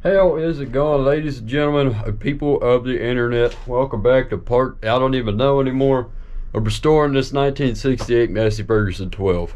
How is it going, ladies and gentlemen, people of the internet? Welcome back to part, I don't even know anymore, of restoring this 1968 Massey Ferguson 12.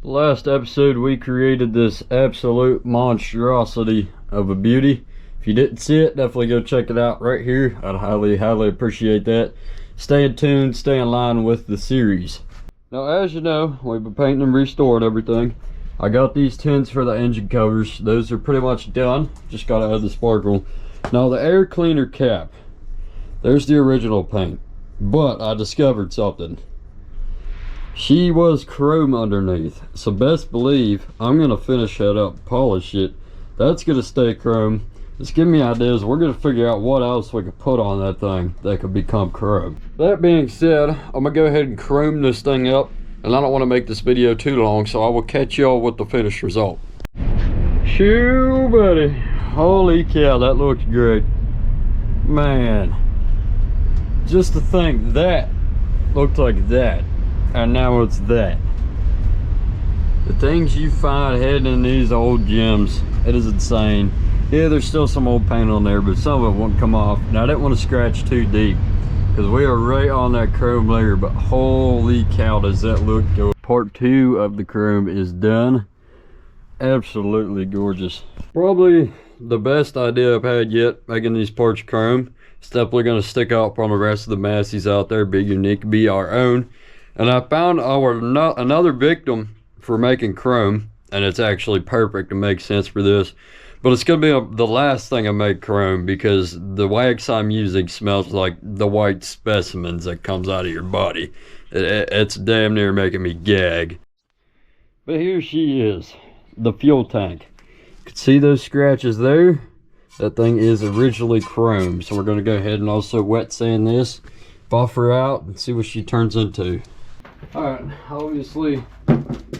The last episode we created this absolute monstrosity of a beauty. If you didn't see it, definitely go check it out right here. I'd highly appreciate that. Stay tuned, stay in line with the series. Now, as you know, we've been painting and restoring everything. I got these tins for the engine covers. Those are pretty much done. Just gotta add the sparkle. Now the air cleaner cap, there's the original paint, but I discovered something. She was chrome underneath, so best believe I'm gonna finish that up, polish it. That's gonna stay chrome. Just give me ideas. We're gonna figure out what else we could put on that thing that could become chrome. That being said, I'm gonna go ahead and chrome this thing up. And I don't want to make this video too long, so I will catch y'all with the finished result. Shoo, buddy. Holy cow, that looks great. Man. Just to think that looked like that. And now it's that. The things you find hidden in these old gems, it is insane. Yeah, there's still some old paint on there, but some of it won't come off. Now I didn't want to scratch too deep, because we are right on that chrome layer, but holy cow, does that look good. Part 2 of the chrome is done. Absolutely gorgeous. Probably the best idea I've had yet, making these parts chrome. It's definitely going to stick out from the rest of the Masseys out there, be unique, be our own. And I found another victim for making chrome, and it's actually perfect to make sense for this. But it's going to be the last thing I make chrome, because the wax I'm using smells like the white specimens that comes out of your body. It's damn near making me gag. But here she is, the fuel tank. You can see those scratches there? That thing is originally chrome. So we're going to go ahead and also wet sand this, buff her out, and see what she turns into. Alright, obviously,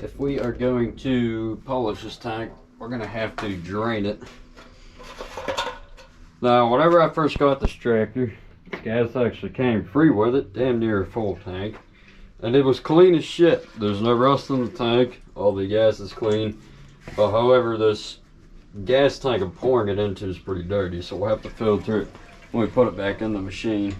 if we are going to polish this tank, we're gonna have to drain it. Now, whenever I first got this tractor, this gas actually came free with it, damn near a full tank, and it was clean as shit. There's no rust in the tank, all the gas is clean. But however, this gas tank I'm pouring it into is pretty dirty, so we'll have to filter it when we put it back in the machine.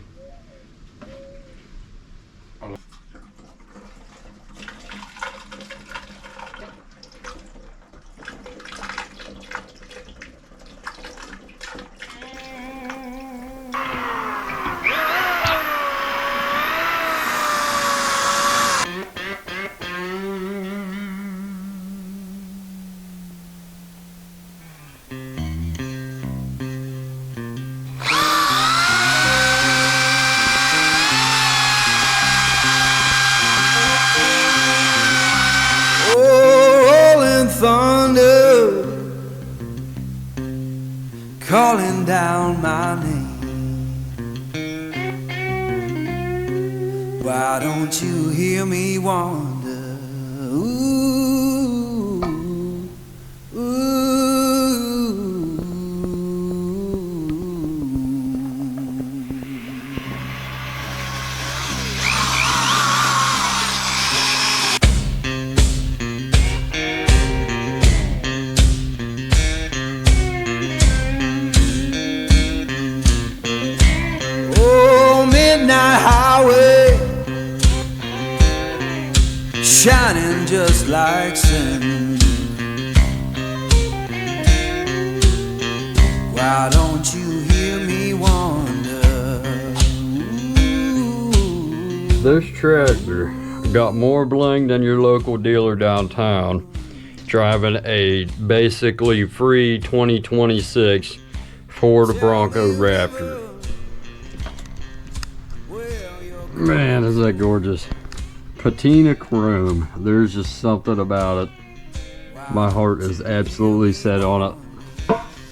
Thunder calling down my name. Why don't you hear me wonder? Ooh, ooh. Midnight highway, shining just like sin. Why don't you hear me wonder? Ooh. This tractor got more bling than your local dealer downtown, driving a basically free 2026 Ford Bronco Raptor. Man, is that gorgeous. Patina chrome. There's just something about it. My heart is absolutely set on it.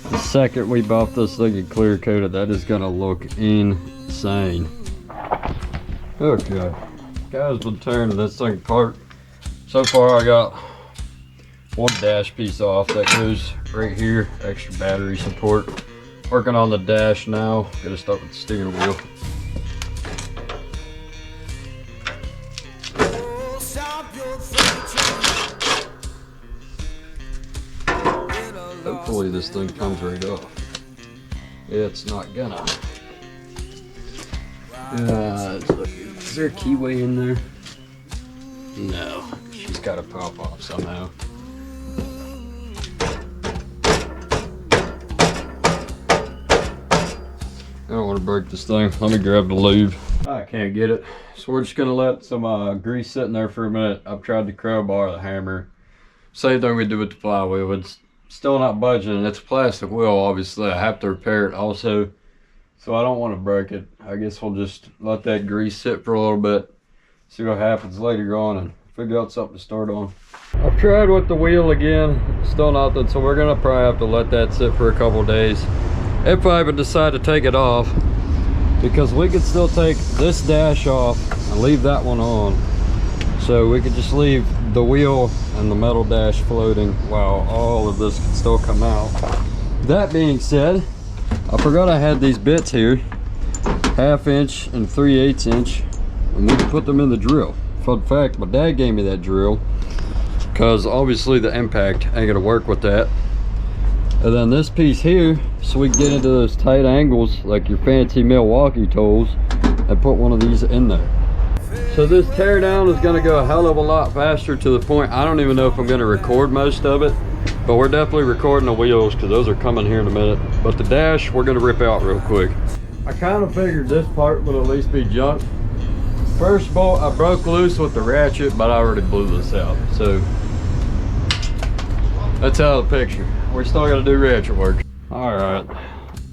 The second we buff this thing and clear coat it, that is gonna look insane. Okay, guys, been tearing this thing apart. So far I got one dash piece off that goes right here, extra battery support. Working on the dash now. Gotta start with the steering wheel. Hopefully this this thing comes right off. It's not gonna. Is there a keyway in there? No, she's got to pop off somehow. I don't want to break this thing. Let me grab the lube. I can't get it, so we're just gonna let some grease sit in there for a minute. I've tried the crowbar, the hammer. Same thing we do with the flywheel. It's still not budging. It's a plastic wheel, obviously. I have to repair it also, so I don't want to break it. I guess we'll just let that grease sit for a little bit, see what happens later on, and figure out something to start on. I've tried with the wheel again, still nothing, so we're gonna probably have to let that sit for a couple days if I even decide to take it off, because we could still take this dash off and leave that one on, so we could just leave the wheel and the metal dash floating while all of this can still come out. That being said, I forgot I had these bits here, 1/2 inch and 3/8 inch, and we can put them in the drill. Fun fact, my dad gave me that drill because obviously the impact ain't gonna work with that. And then this piece here, so we can get into those tight angles like your fancy Milwaukee tools, and put one of these in there. So this tear down is gonna go a hell of a lot faster, to the point I don't even know if I'm gonna record most of it, but we're definitely recording the wheels because those are coming here in a minute. But the dash we're gonna rip out real quick. I kind of figured this part would at least be junk. First bolt I broke loose with the ratchet, but I already blew this out, so that's out of the picture. We're still gonna do ratchet work. All right,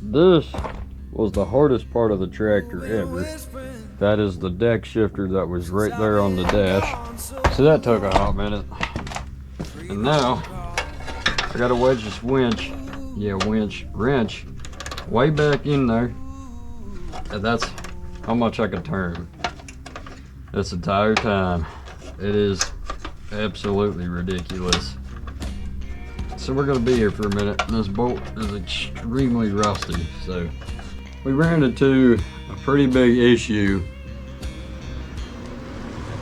this was the hardest part of the tractor ever. That is the deck shifter that was right there on the dash. So that took a hot minute. And now I gotta wedge this wrench way back in there, and that's how much I can turn this entire time. It is absolutely ridiculous. So we're gonna be here for a minute, and this bolt is extremely rusty. So we ran into a pretty big issue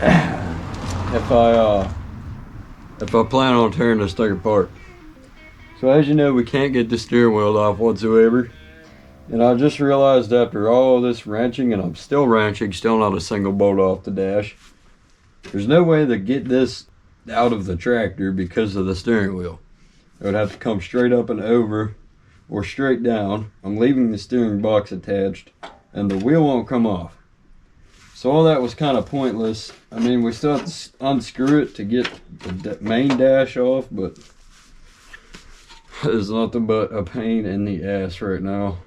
if I plan on tearing this thing apart. So as you know, we can't get the steering wheel off whatsoever, and I just realized after all this wrenching, and I'm still wrenching, still not a single bolt off the dash, there's no way to get this out of the tractor because of the steering wheel. It would have to come straight up and over or straight down. I'm leaving the steering box attached and the wheel won't come off. So all that was kind of pointless. I mean, we still have to unscrew it to get the main dash off, but it's nothing but a pain in the ass right now.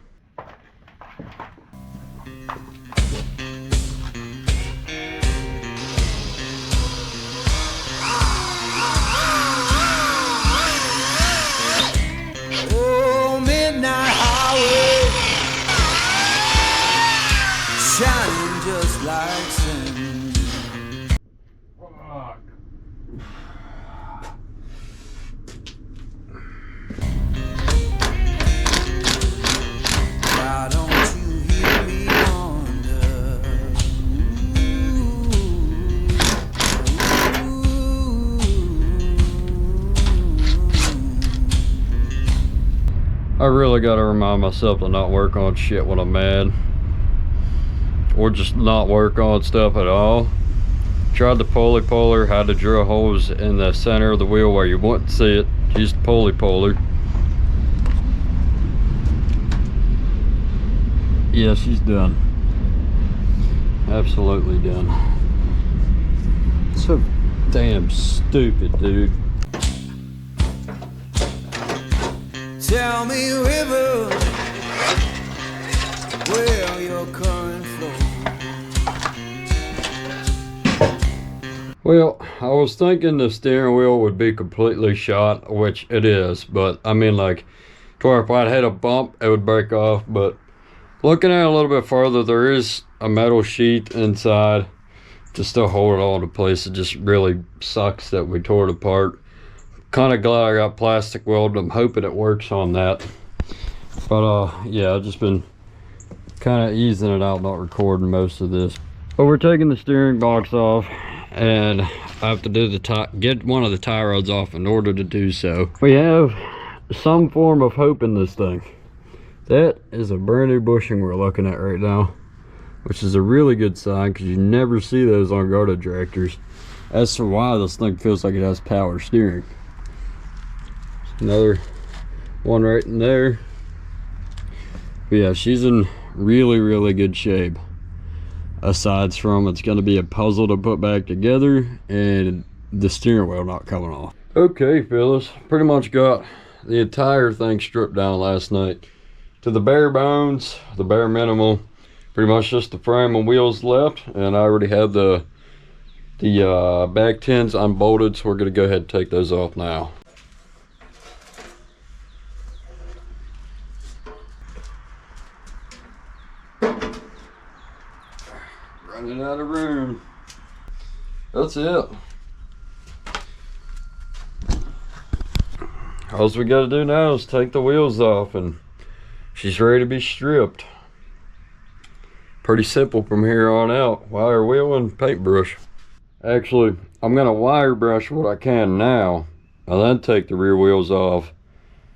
Shining just like sin. Why don't you hear me wonder? I really gotta remind myself to not work on shit when I'm mad, or just not work on stuff at all. Tried the pulley puller, had to drill holes in the center of the wheel where you wouldn't see it. Used the pulley puller. Yeah, she's done. Absolutely done. So damn stupid, dude. Tell me, river, where your current flows. Well, I was thinking the steering wheel would be completely shot, which it is, but I mean, like, to where if I'd had a bump, it would break off. But looking at it a little bit further, there is a metal sheath inside to still hold it all into place. It just really sucks that we tore it apart. Kind of glad I got plastic welded. I'm hoping it works on that. But yeah, I've just been kind of easing it out, not recording most of this. But we're taking the steering box off, and I have to do get one of the tie rods off in order to do so. We have some form of hope in this thing. That is a brand new bushing we're looking at right now, which is a really good sign because you never see those on Garda tractors. As for why this thing feels like it has power steering. Another one right in there. But yeah, she's in really good shape. Aside from it's going to be a puzzle to put back together and the steering wheel not coming off. Okay, fellas, pretty much got the entire thing stripped down last night to the bare bones, the bare minimal. Pretty much just the frame and wheels left, and I already have the back tins unbolted, so we're going to go ahead and take those off now. Running out of room. That's it. All we got to do now is take the wheels off and she's ready to be stripped. Pretty simple from here on out. Wire wheel and paintbrush. Actually, I'm going to wire brush what I can now and then take the rear wheels off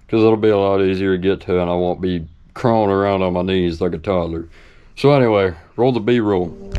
because it'll be a lot easier to get to and I won't be crawling around on my knees like a toddler. So anyway, roll the B-roll.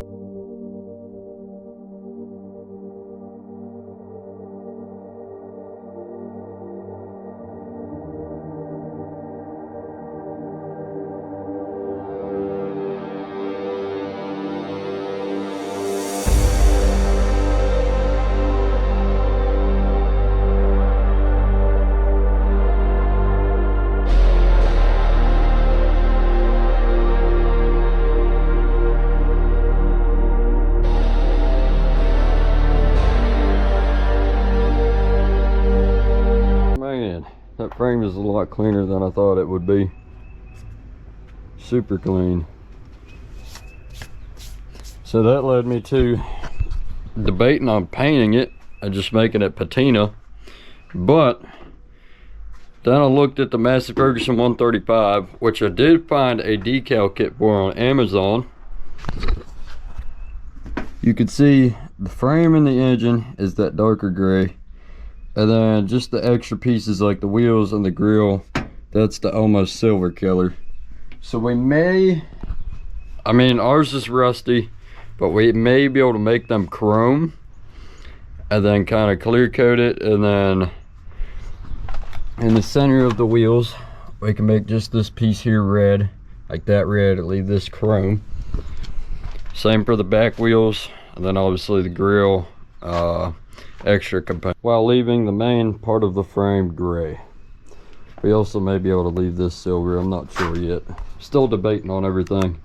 That frame is a lot cleaner than I thought it would be. Super clean. So that led me to debating on painting it and just making it patina. But then I looked at the Massey Ferguson 135, which I did find a decal kit for on Amazon. You can see the frame and the engine is that darker gray. And then just the extra pieces like the wheels and the grill, that's the almost silver color. So we may, I mean ours is rusty, but we may be able to make them chrome and then kind of clear coat it, and then in the center of the wheels we can make just this piece here red, like that red, and leave this chrome. Same for the back wheels, and then obviously the grill extra component, while leaving the main part of the frame gray. We also may be able to leave this silver, I'm not sure yet. Still debating on everything.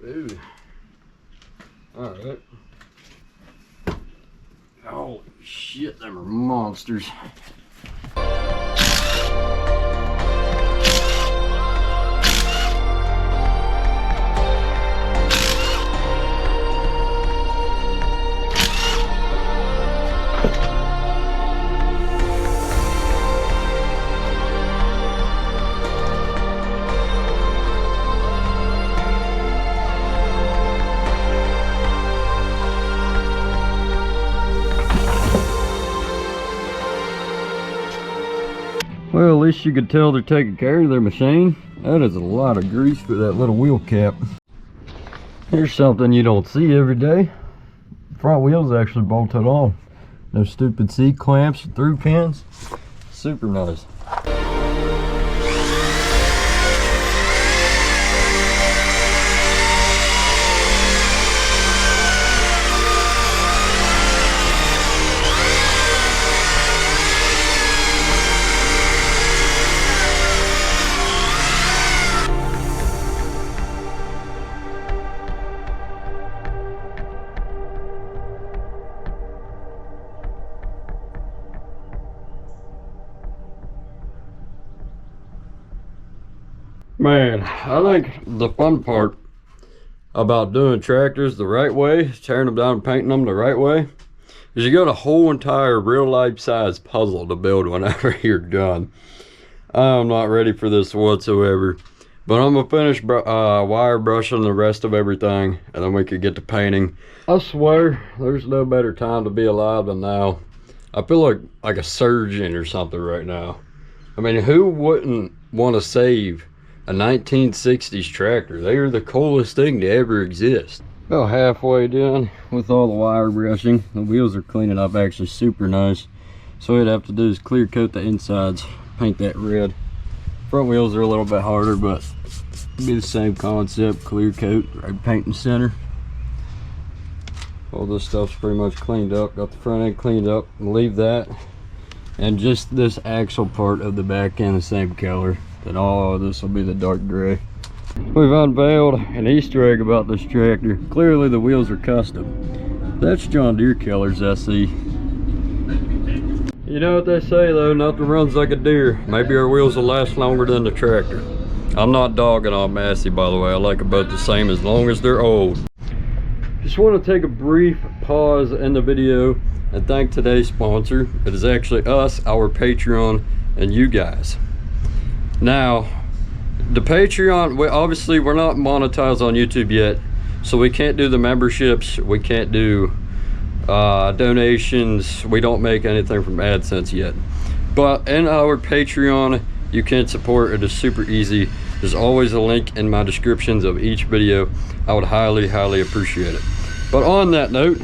Ooh. Alright. Holy shit, them are monsters. Well, at least you could tell they're taking care of their machine. That is a lot of grease for that little wheel cap. Here's something you don't see every day. Front wheel's actually bolted on. No stupid C-clamps or through pins. Super nice. Man, I think the fun part about doing tractors the right way, tearing them down and painting them the right way, is you got a whole entire real life size puzzle to build whenever you're done. I'm not ready for this whatsoever. But I'm gonna finish wire brushing the rest of everything, and then we could get to painting. I swear, there's no better time to be alive than now. I feel like a surgeon or something right now. I mean, who wouldn't want to save a 1960s tractor? They are the coolest thing to ever exist. About halfway done with all the wire brushing. The wheels are cleaning up actually super nice. So what I'd have to do is clear coat the insides, paint that red. Front wheels are a little bit harder, but it'll be the same concept. Clear coat, right paint in the center. All this stuff's pretty much cleaned up. Got the front end cleaned up, and leave that. And just this axle part of the back end the same color. Then all this will be the dark gray. We've unveiled an Easter egg about this tractor. Clearly the wheels are custom. That's John Deere colors I see. You know what they say though, nothing runs like a deer. Maybe our wheels will last longer than the tractor. I'm not dogging on Massey, by the way. I like them both the same as long as they're old. Just want to take a brief pause in the video and thank today's sponsor. It is actually us, our Patreon, and you guys. Now, the Patreon, we're not monetized on YouTube yet, so we can't do the memberships, we can't do donations, we don't make anything from AdSense yet. But in our Patreon, you can support. It is super easy. There's always a link in my descriptions of each video. I would highly appreciate it. But on that note,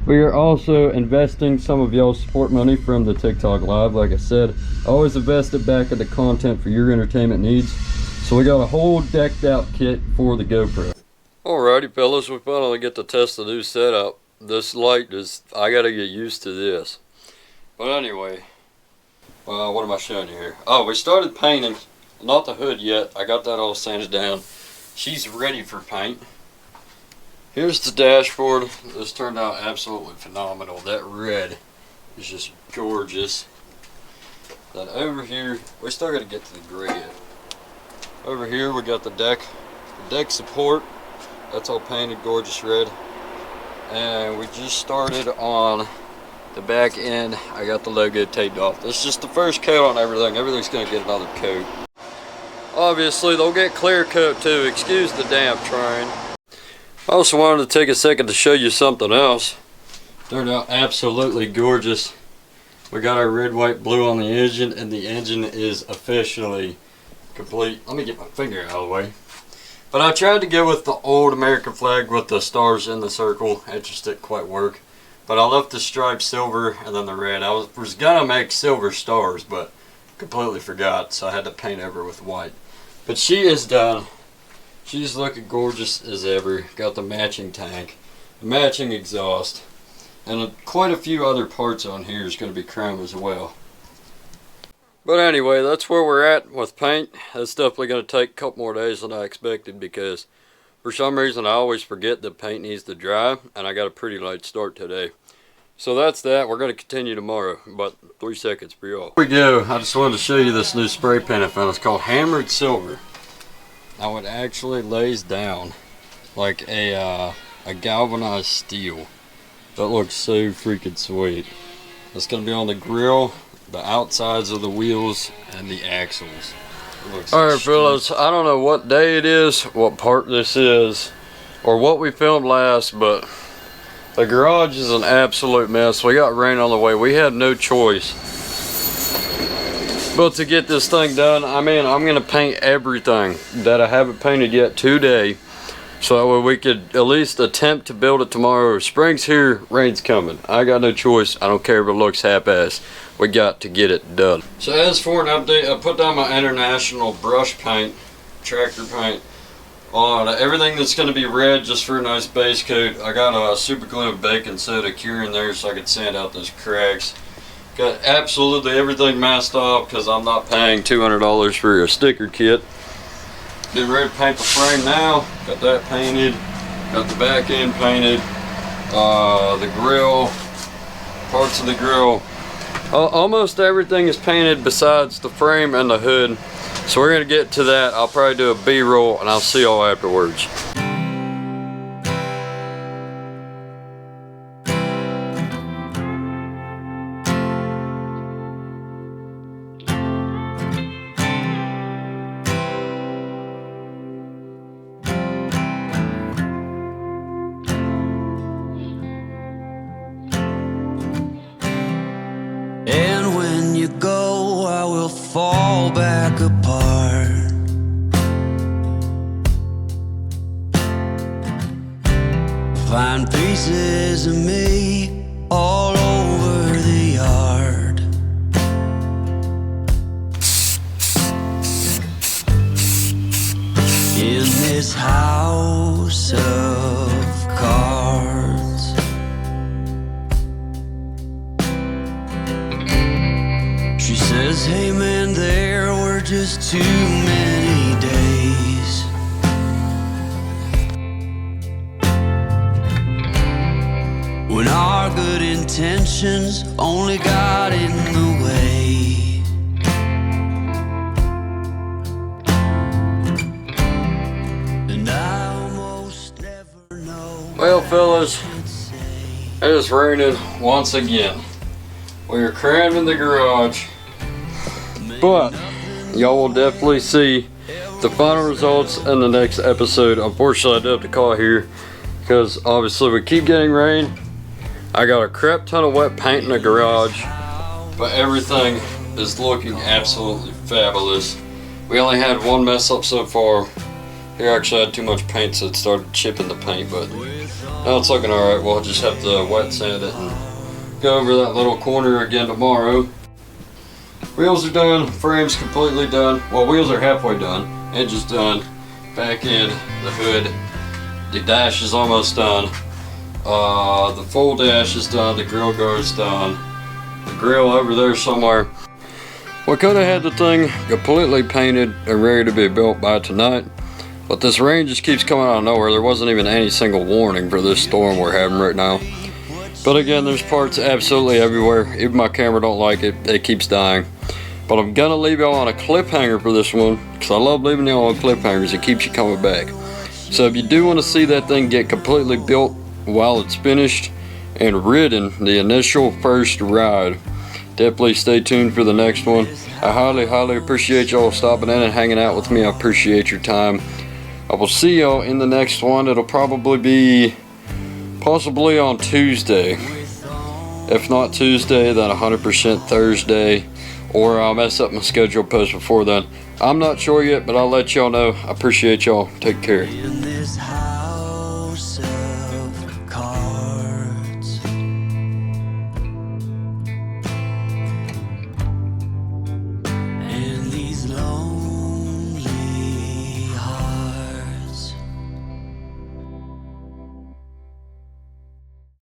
we are also investing some of y'all's support money from the TikTok live. Like I said, always invest it back into content for your entertainment needs. So we got a whole decked out kit for the GoPro. Alrighty fellas, we finally get to test the new setup. This light is, I gotta get used to this. But anyway, what am I showing you here? Oh, we started painting, not the hood yet. I got that all sanded down. She's ready for paint. Here's the dashboard. This turned out absolutely phenomenal. That red is just gorgeous. Then over here, we still gotta get to the gray yet. Over here we got the deck support. That's all painted gorgeous red. And we just started on the back end. I got the logo taped off. This is just the first coat on everything. Everything's gonna get another coat. Obviously they'll get clear coat too. Excuse the damp train. I also wanted to take a second to show you something else. Turned out absolutely gorgeous. We got our red, white, blue on the engine, and the engine is officially complete. Let me get my finger out of the way. But I tried to go with the old American flag with the stars in the circle. It just didn't quite work. But I left the striped silver and then the red. I was gonna make silver stars, but completely forgot, so I had to paint over with white. But she is done. She's looking gorgeous as ever. Got the matching tank, the matching exhaust, and quite a few other parts on here is going to be chrome as well. But anyway, that's where we're at with paint. That's definitely going to take a couple more days than I expected because for some reason I always forget that paint needs to dry, and I got a pretty late start today. So that's that. We're going to continue tomorrow, but 3 seconds for y'all. Here we go. I just wanted to show you this new spray paint I found. It's called Hammered Silver. Now it actually lays down like a galvanized steel. That looks so freaking sweet. It's going to be on the grill, the outsides of the wheels, and the axles. Alright fellas, I don't know what day it is, what part this is, or what we filmed last, but the garage is an absolute mess. We got rain on the way. We had no choice but to get this thing done. I mean, I'm going to paint everything that I haven't painted yet today, so that way we could at least attempt to build it tomorrow. Spring's here, rain's coming. I got no choice. I don't care if it looks half-assed. We got to get it done. So as for an update, I put down my International brush paint, tractor paint, on everything that's going to be red just for a nice base coat. I got a super glue and baking soda cure in there so I could sand out those cracks. Got absolutely everything masked off because I'm not paying $200 for a sticker kit. Getting ready to paint the frame now. Got that painted. Got the back end painted. The grill, parts of the grill. Almost everything is painted besides the frame and the hood. So we're going to get to that. I'll probably do a B-roll and I'll see y'all afterwards. fall back apart. Find pieces of me all over the yard. In this house of cards, she says, hey man, there were just too many days. When our good intentions only got in the way. And I almost never know. Well, fellas, it is raining once again. We are crammed in the garage, but y'all will definitely see the final results in the next episode. Unfortunately, I do have to call here because obviously we keep getting rain. I got a crap ton of wet paint in the garage, but everything is looking absolutely fabulous. We only had one mess up so far. Here I actually had too much paint, so it started chipping the paint, but now it's looking alright. We'll just have to wet sand it and go over that little corner again tomorrow. Wheels are done, frame's completely done. Well, wheels are halfway done, engine's done, back end, the hood, the dash is almost done. The full dash is done, the grill guard's done, the grill over there somewhere. We could have had the thing completely painted and ready to be built by tonight, but this rain just keeps coming out of nowhere. There wasn't even any single warning for this storm we're having right now. But again, there's parts absolutely everywhere. Even my camera don't like it, it keeps dying. But I'm gonna leave y'all on a cliffhanger for this one, because I love leaving y'all on cliffhangers. It keeps you coming back. So if you do want to see that thing get completely built while it's finished and ridden, the initial first ride, definitely stay tuned for the next one. I highly appreciate y'all stopping in and hanging out with me. I appreciate your time. I will see y'all in the next one. It'll probably be possibly on Tuesday. If not Tuesday, then 100% Thursday, or I'll mess up my schedule post before then. I'm not sure yet, but I'll let y'all know. I appreciate y'all. Take care.